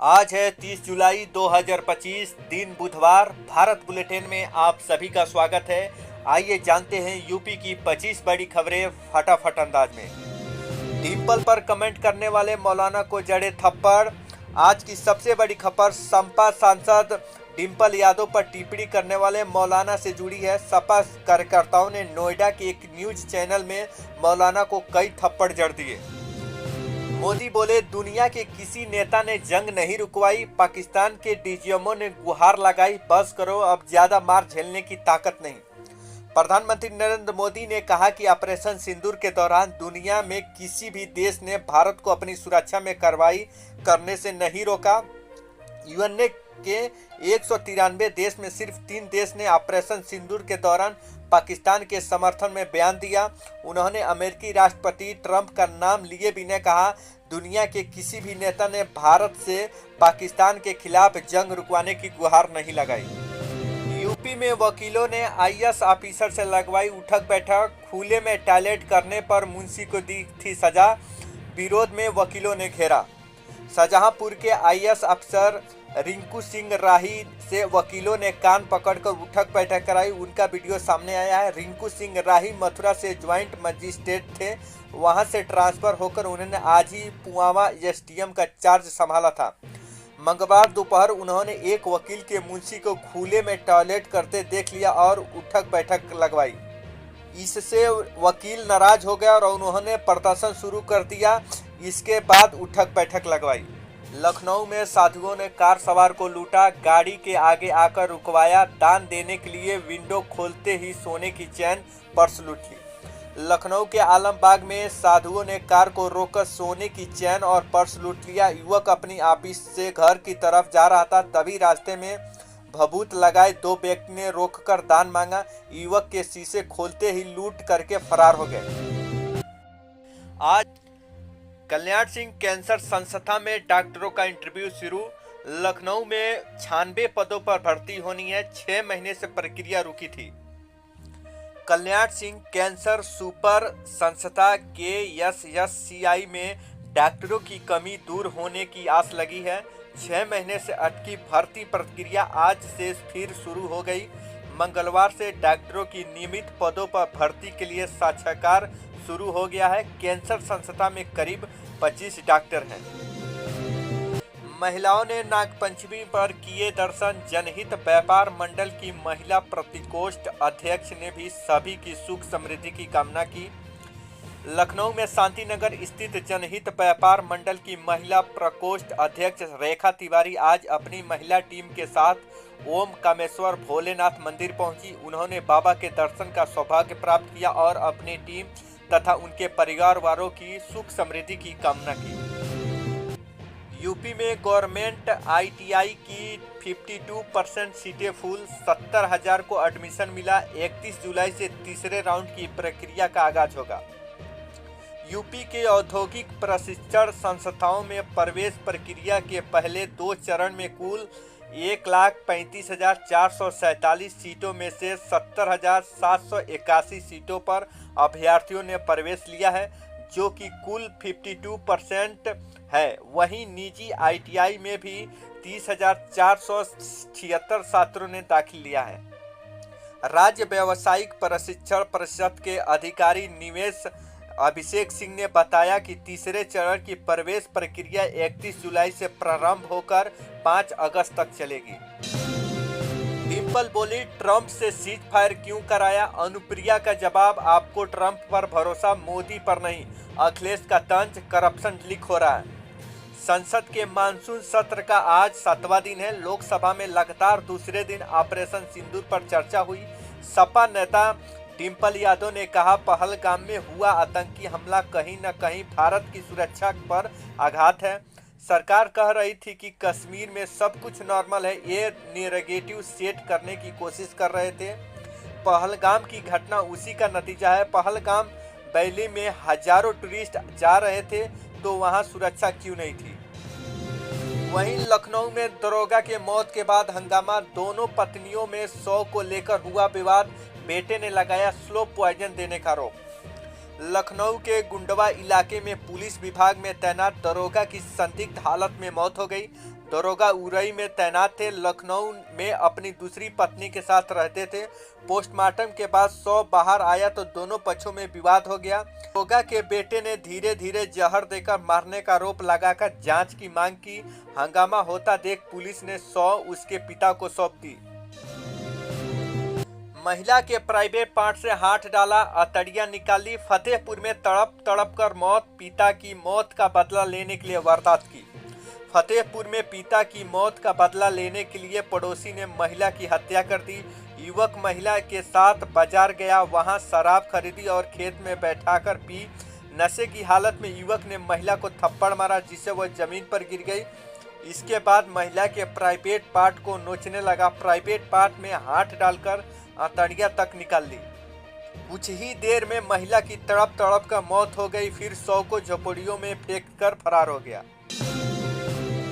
आज है 30 जुलाई 2025 दिन बुधवार। भारत बुलेटिन में आप सभी का स्वागत है। आइए जानते हैं यूपी की 25 बड़ी खबरें फटाफट अंदाज में। डिंपल पर कमेंट करने वाले मौलाना को जड़े थप्पड़। आज की सबसे बड़ी खबर सपा सांसद डिंपल यादव पर टिप्पणी करने वाले मौलाना से जुड़ी है। सपा कार्यकर्ताओं ने नोएडा के एक न्यूज चैनल में मौलाना को कई थप्पड़ जड़ दिए। मोदी बोले, दुनिया के किसी नेता ने जंग नहीं रुकवाई। पाकिस्तान के डीजीएमओ ने गुहार लगाई, बस करो, अब ज्यादा मार झेलने की ताकत नहीं। प्रधानमंत्री नरेंद्र मोदी ने कहा कि ऑपरेशन सिंदूर के दौरान दुनिया में किसी भी देश ने भारत को अपनी सुरक्षा में कार्रवाई करने से नहीं रोका। यूएनए के 193 देश में सिर्फ 3 देश ने ऑपरेशन सिंदूर के दौरान पाकिस्तान के समर्थन में बयान दिया। उन्होंने अमेरिकी राष्ट्रपति ट्रंप का नाम लिए बिना कहा, दुनिया के किसी भी नेता ने भारत से पाकिस्तान के खिलाफ जंग रुकवाने की गुहार नहीं लगाई। यूपी में वकीलों ने आईएएस ऑफिसर से लगवाई उठक बैठक। खुले में टॉयलेट करने पर मुंशी को दी थी सजा। विरोध में वकीलों ने घेरा। शाहजहांपुर के आईएएस अफसर रिंकू सिंह राही से वकीलों ने कान पकड़कर उठक बैठक कराई। उनका वीडियो सामने आया है। रिंकू सिंह राही मथुरा से ज्वाइंट मजिस्ट्रेट थे। वहां से ट्रांसफर होकर उन्होंने आज ही पुआवा एसडीएम का चार्ज संभाला था। मंगलवार दोपहर उन्होंने एक वकील के मुंशी को खुले में टॉयलेट करते देख लिया और उठक बैठक लगवाई। इससे वकील नाराज हो गया और उन्होंने प्रदर्शन शुरू कर दिया। इसके बाद उठक बैठक लगवाई। लखनऊ में साधुओं ने कार सवार को लूटा, गाड़ी के आगे आकर रुकवाया। दान देने के लिए विंडो खोलते ही सोने की चैन, पर्स लूट ली। लखनऊ के आलमबाग में साधुओं ने कार को रोककर सोने की चैन और पर्स लूट लिया। युवक अपनी ऑफिस से घर की तरफ जा रहा था, तभी रास्ते में भभूत लगाए 2 व्यक्ति ने रोककर दान मांगा। युवक के शीशे खोलते ही लूट करके फरार हो गए। आज कल्याण सिंह कैंसर संस्था में डॉक्टरों का इंटरव्यू शुरू। लखनऊ में 96 पदों पर भर्ती होनी है। 6 महीने से प्रक्रिया रुकी थी। कल्याण सिंह कैंसर सुपर संस्था KSSCI में डॉक्टरों की कमी दूर होने की आस लगी है। 6 महीने से अटकी भर्ती प्रक्रिया आज से फिर शुरू हो गई। मंगलवार से डॉक्टरों की नियमित पदों पर भर्ती के लिए साक्षात्कार शुरू हो गया है। कैंसर संस्था में करीब 25 डॉक्टर हैं। महिलाओं ने नागपंचमी पर किए दर्शन। जनहित व्यापार मंडल की महिला प्रतिकोष्ठ अध्यक्ष ने भी सभी की सुख समृद्धि की कामना की। लखनऊ में शांति नगर स्थित जनहित व्यापार मंडल की महिला प्रकोष्ठ अध्यक्ष रेखा तिवारी आज अपनी महिला टीम के साथ ओम कामेश्वर भोलेनाथ मंदिर पहुंची। उन्होंने बाबा के दर्शन का सौभाग्य प्राप्त किया और अपनी टीम तथा उनके परिवार वालों की सुख समृद्धि की कामना की। यूपी में गवर्नमेंट आईटीआई की 52% सीटें फुल। 70,000 को एडमिशन मिला। 31 जुलाई से तीसरे राउंड की प्रक्रिया का आगाज होगा। यूपी के औद्योगिक प्रशिक्षण संस्थाओं में प्रवेश प्रक्रिया के पहले 2 चरण में कुल 1,35,447 सीटों में से 70,781 सीटों पर अभ्यर्थियों ने प्रवेश लिया है, जो कि कुल 52% है। वहीं निजी आईटीआई में भी 30,476 छात्रों ने दाखिल लिया है। राज्य व्यावसायिक प्रशिक्षण परिषद के अधिकारी निवेश अभिषेक सिंह ने बताया कि तीसरे चरण की प्रवेश प्रक्रिया 31 जुलाई से प्रारंभ होकर 5 अगस्त तक चलेगी। डिंपल बोली, ट्रंप से सीज फायर क्यों कराया? अनुप्रिया का जवाब, आपको ट्रंप पर भरोसा, मोदी पर नहीं। अखिलेश का तंज, करप्शन लीक हो रहा है। संसद के मानसून सत्र का आज 7वां दिन है। लोकसभा में लगातार दूसरे दिन ऑपरेशन सिंदूर पर चर्चा हुई। सपा नेता डिंपल यादव ने कहा, पहलगाम में हुआ आतंकी हमला कहीं न कहीं भारत की सुरक्षा पर आघात है। सरकार कह रही थी कि कश्मीर में सब कुछ नॉर्मल है। ये नेगेटिव सेट करने की कोशिश कर रहे थे। पहलगाम की घटना उसी का नतीजा है। पहलगाम वैली में हजारों टूरिस्ट जा रहे थे, तो वहां सुरक्षा क्यों नहीं थी? वहीं लखनऊ में दरोगा के मौत के बाद हंगामा। दोनों पत्नियों में 100 को लेकर हुआ विवाद। बेटे ने लगाया स्लो पॉइजन देने का आरोप। लखनऊ के गुंडवा इलाके में पुलिस विभाग में तैनात दरोगा की संदिग्ध हालत में मौत हो गई। दरोगा उरई में तैनात थे। लखनऊ में अपनी दूसरी पत्नी के साथ रहते थे। पोस्टमार्टम के बाद शव बाहर आया तो दोनों पक्षों में विवाद हो गया। दरोगा के बेटे ने धीरे धीरे जहर देकर मारने का आरोप लगाकर जांच की मांग की। हंगामा होता देख पुलिस ने शव उसके पिता को सौंप दी। महिला के प्राइवेट पार्ट से हाथ डाला, अतड़ियां निकाली। फतेहपुर में तड़प तड़प कर मौत, पिता की मौत का बदला लेने के लिए वारदात की। फतेहपुर में पिता की मौत का बदला लेने के लिए पड़ोसी ने महिला की हत्या कर दी। युवक महिला के साथ बाजार गया, वहां शराब खरीदी और खेत में बैठाकर पी। नशे की हालत में युवक ने महिला को थप्पड़ मारा जिससे वह जमीन पर गिर गई। इसके बाद महिला के प्राइवेट पार्ट को नोचने लगा। प्राइवेट पार्ट में हाथ डालकर अतड़ियां तक निकाल ली। कुछ ही देर में महिला की तड़प तड़प कर मौत हो गई। फिर शव को झोपड़ियों में फेंककर फरार हो गया।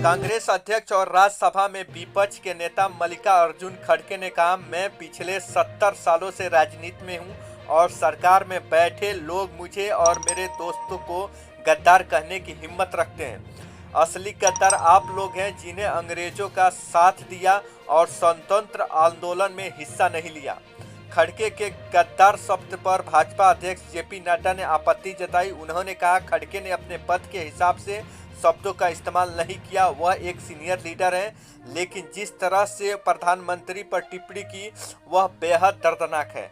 कांग्रेस अध्यक्ष और राज्यसभा में विपक्ष के नेता मल्लिकार्जुन खड़गे ने कहा, मैं पिछले 70 सालों से राजनीति में हूं और सरकार में बैठे लोग मुझे और मेरे दोस्तों को गद्दार कहने की हिम्मत रखते हैं। असली गद्दार आप लोग हैं जिन्हें अंग्रेजों का साथ दिया और स्वतंत्र आंदोलन में हिस्सा नहीं लिया। खड़गे के गद्दार शब्द पर भाजपा अध्यक्ष जेपी नड्डा ने आपत्ति जताई। उन्होंने कहा, खड़गे ने अपने पद के हिसाब से शब्दों का इस्तेमाल नहीं किया। वह एक सीनियर लीडर है, लेकिन जिस तरह से प्रधानमंत्री पर टिप्पणी की वह बेहद दर्दनाक है।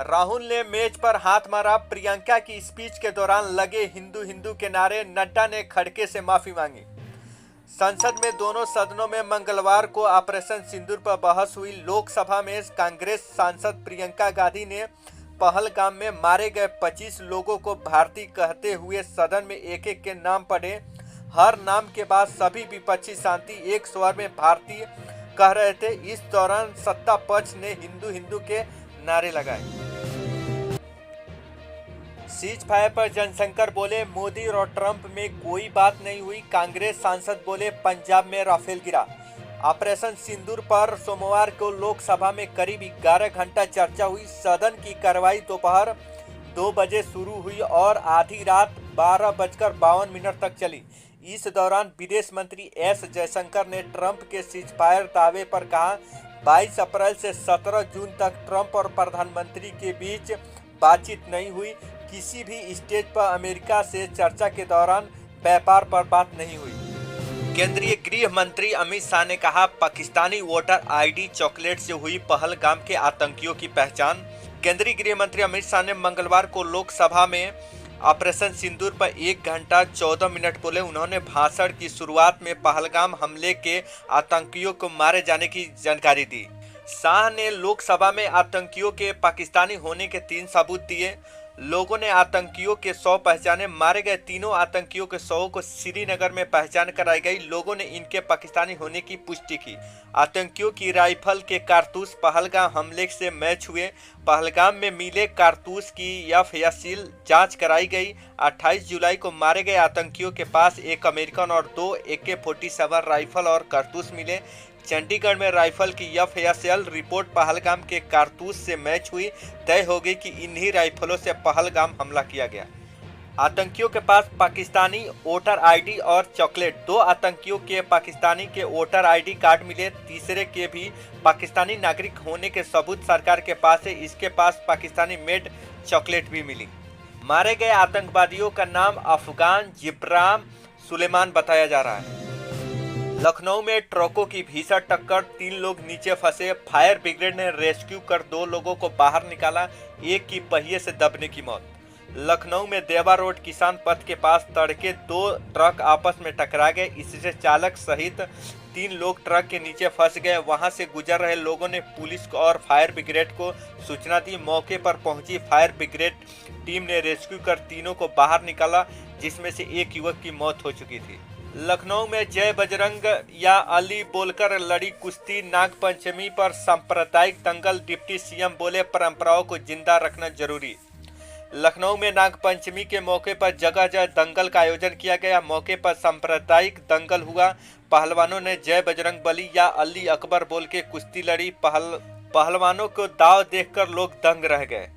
राहुल ने मेज पर हाथ मारा। प्रियंका की स्पीच के दौरान लगे हिंदू हिंदू के नारे। नड्डा ने खड़गे से माफी मांगी। संसद में दोनों सदनों में मंगलवार को ऑपरेशन सिंदूर पर बहस हुई। लोकसभा में कांग्रेस सांसद प्रियंका गांधी ने पहलगाम में मारे गए 25 लोगों को भारतीय कहते हुए सदन में एक एक के नाम पढ़े। हर नाम के बाद सभी विपक्षी सांसद एक स्वर में भारतीय कह रहे थे। इस दौरान सत्ता पक्ष ने हिंदू हिंदू के नारे लगाए। सीज फायर पर जयशंकर बोले, मोदी और ट्रंप में कोई बात नहीं हुई। कांग्रेस सांसद बोले, पंजाब में राफेल गिरा। ऑपरेशन सिंदूर पर सोमवार को लोकसभा में करीब 11 घंटा चर्चा हुई। सदन की कार्रवाई दोपहर 2 बजे शुरू हुई और आधी रात 12:52 तक चली। इस दौरान विदेश मंत्री एस जयशंकर ने ट्रंप के सीज फायर दावे पर कहा, 22 अप्रैल से 17 जून तक ट्रंप और प्रधानमंत्री के बीच बातचीत नहीं हुई। किसी भी स्टेज पर अमेरिका से चर्चा के दौरान व्यापार पर बात नहीं हुई। केंद्रीय गृह मंत्री अमित शाह ने कहा, पाकिस्तानी वोटर आईडी चॉकलेट से हुई पहलगाम के आतंकियों की पहचान। केंद्रीय गृह मंत्री अमित शाह ने मंगलवार को लोकसभा में ऑपरेशन सिंदूर पर 1 घंटा 14 मिनट बोले। उन्होंने भाषण की शुरुआत में पहलगाम हमले के आतंकियों को मारे जाने की जानकारी दी। शाह ने लोकसभा में आतंकियों के पाकिस्तानी होने के 3 सबूत दिए। लोगों ने आतंकियों के शव पहचाने। मारे गए तीनों आतंकियों के शवों को श्रीनगर में पहचान कराई गई। लोगों ने इनके पाकिस्तानी होने की पुष्टि की। आतंकियों की राइफल के कारतूस पहलगाम हमले से मैच हुए। पहलगाम में मिले कारतूस की एफएसएल जांच कराई गई। 28 जुलाई को मारे गए आतंकियों के पास एक अमेरिकन और 2 AK-47 राइफल और कारतूस मिले। चंडीगढ़ में राइफल की एफएसएल रिपोर्ट पहलगाम के कारतूस से मैच हुई। तय हो गई कि इन्हीं राइफलों से पहलगाम हमला किया गया। आतंकियों के पास पाकिस्तानी वोटर आईडी और चॉकलेट। 2 आतंकियों के पाकिस्तानी के वोटर आईडी कार्ड मिले। तीसरे के भी पाकिस्तानी नागरिक होने के सबूत सरकार के पास है। इसके पास पाकिस्तानी मेड चॉकलेट भी मिली। मारे गए आतंकवादियों का नाम अफगान जिब्राम सुलेमान बताया जा रहा है। लखनऊ में ट्रकों की भीषण टक्कर, 3 लोग नीचे फंसे। फायर ब्रिगेड ने रेस्क्यू कर 2 लोगों को बाहर निकाला। एक की पहिए से दबने की मौत। लखनऊ में देवा रोड किसान पथ के पास तड़के 2 ट्रक आपस में टकरा गए। इससे चालक सहित 3 लोग ट्रक के नीचे फंस गए। वहां से गुजर रहे लोगों ने पुलिस को और फायर ब्रिगेड को सूचना दी। मौके पर पहुंची फायर ब्रिगेड टीम ने रेस्क्यू कर तीनों को बाहर निकाला, जिसमें से एक युवक की मौत हो चुकी थी। लखनऊ में जय बजरंग या अली बोलकर लड़ी कुश्ती। नागपंचमी पर सांप्रदायिक दंगल। डिप्टी सीएम बोले, परंपराओं को जिंदा रखना जरूरी। लखनऊ में नागपंचमी के मौके पर जगह जगह दंगल का आयोजन किया गया। मौके पर सांप्रदायिक दंगल हुआ। पहलवानों ने जय बजरंग बली या अली अकबर बोल के कुश्ती लड़ी। पहलवानों को दाव देखकर लोग दंग रह गए।